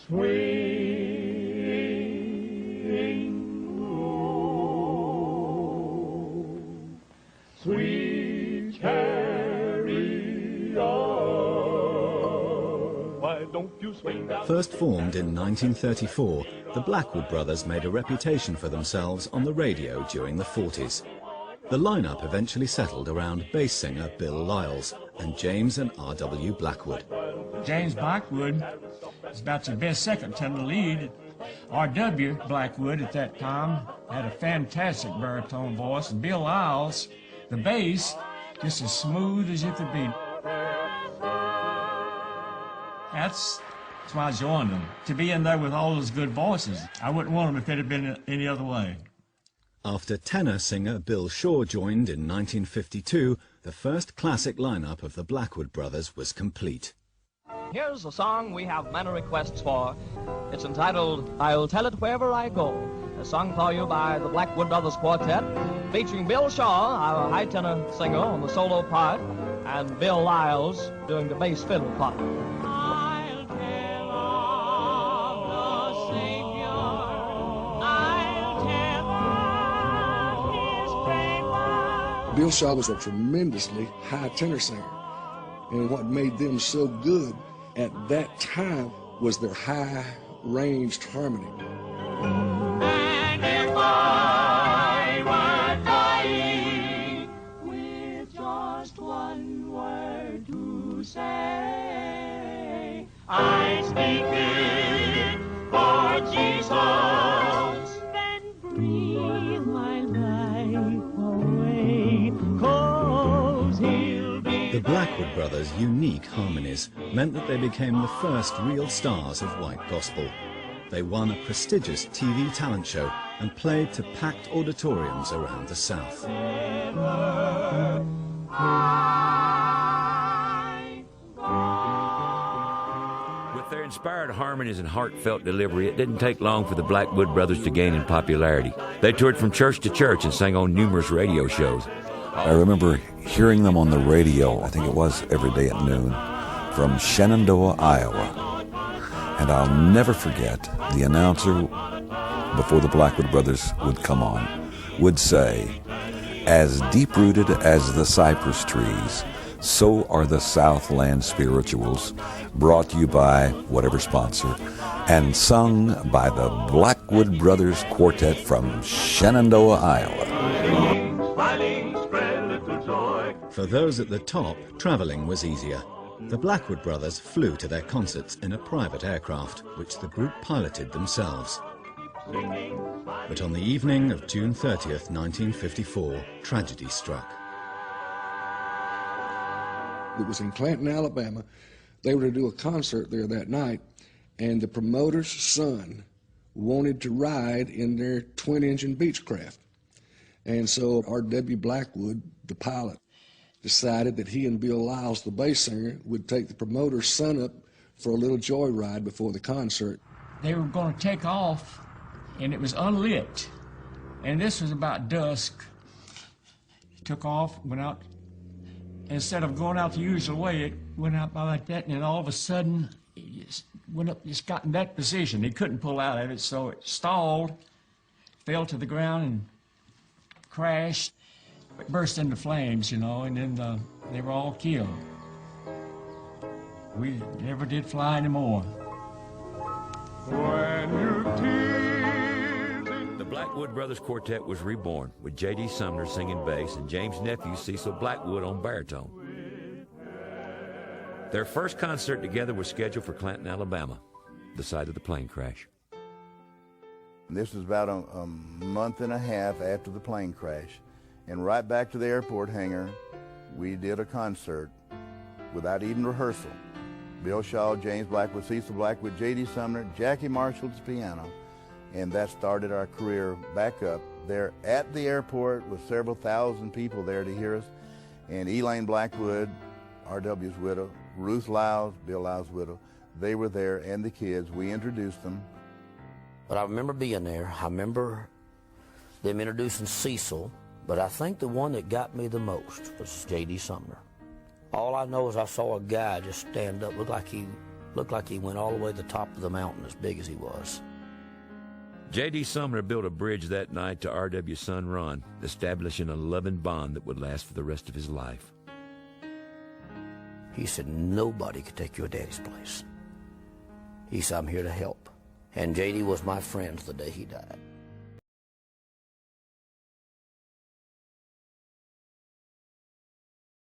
Swing low, sweet chariot, why don't you swing down? First formed in 1934, the Blackwood Brothers made a reputation for themselves on the radio during the 40s. The lineup eventually settled around bass singer Bill Lyles and James and R.W. Blackwood. James Blackwood is about the best second tenor lead. R.W. Blackwood at that time had a fantastic baritone voice, and Bill Lyles, the bass, just as smooth as you could be. That's why I joined them, to be in there with all those good voices. I wouldn't want them if it had been any other way. After tenor singer Bill Shaw joined in 1952, the first classic lineup of the Blackwood Brothers was complete. Here's a song we have many requests for. It's entitled, I'll Tell It Wherever I Go, a song for you by the Blackwood Brothers Quartet, featuring Bill Shaw, our high tenor singer, on the solo part, and Bill Lyles doing the bass fiddle part. I'll tell of the Savior, I'll tell of his great love. Bill Shaw was a tremendously high tenor singer, and what made them so good at that time was their high-ranged harmony. And if I were dying with just one word to say, I speak it for Jesus, then breathe my life away, 'cause he'll be. The Blackwood Brothers' unique harmonies meant that they became the first real stars of white gospel. They won a prestigious TV talent show and played to packed auditoriums around the South. With their inspired harmonies and heartfelt delivery, it didn't take long for the Blackwood Brothers to gain in popularity. They toured from church to church and sang on numerous radio shows. I remember hearing them on the radio, I think it was every day at noon, from Shenandoah, Iowa. And I'll never forget, the announcer, before the Blackwood Brothers would come on, would say, as deep-rooted as the cypress trees, so are the Southland spirituals, brought to you by whatever sponsor, and sung by the Blackwood Brothers Quartet from Shenandoah, Iowa. For those at the top, traveling was easier. The Blackwood Brothers flew to their concerts in a private aircraft, which the group piloted themselves. But on the evening of June 30th, 1954, tragedy struck. It was in Clanton, Alabama. They were to do a concert there that night, and the promoter's son wanted to ride in their twin-engine Beechcraft. And so R.W. Blackwood, the pilot, decided that he and Bill Lyles, the bass singer, would take the promoter's son up for a little joyride before the concert. They were going to take off, and it was unlit. And this was about dusk. Took off, went out. Instead of going out the usual way, it went out by like that, and then all of a sudden, it just went up, just got in that position. He couldn't pull out of it, so it stalled, fell to the ground, and crashed. It burst into flames, you know, and then they were all killed. We never did fly anymore. The Blackwood Brothers Quartet was reborn, with J.D. Sumner singing bass and James' nephew Cecil Blackwood on baritone. Their first concert together was scheduled for Clanton, Alabama, the site of the plane crash. This was about a month and a half after the plane crash. And right back to the airport hangar, we did a concert without even rehearsal. Bill Shaw, James Blackwood, Cecil Blackwood, J.D. Sumner, Jackie Marshall's piano. And that started our career back up there at the airport with several thousand people there to hear us. And Elaine Blackwood, R.W.'s widow, Ruth Lyles, Bill Lyles' widow, they were there, and the kids. We introduced them. But I remember being there. I remember them introducing Cecil. But I think the one that got me the most was J.D. Sumner. All I know is I saw a guy just stand up, looked like he Looked like he went all the way to the top of the mountain as big as he was. J.D. Sumner built a bridge that night to R.W. son Ron, establishing a loving bond that would last for the rest of his life. He said, nobody could take your daddy's place. He said, I'm here to help. And J.D. was my friend the day he died.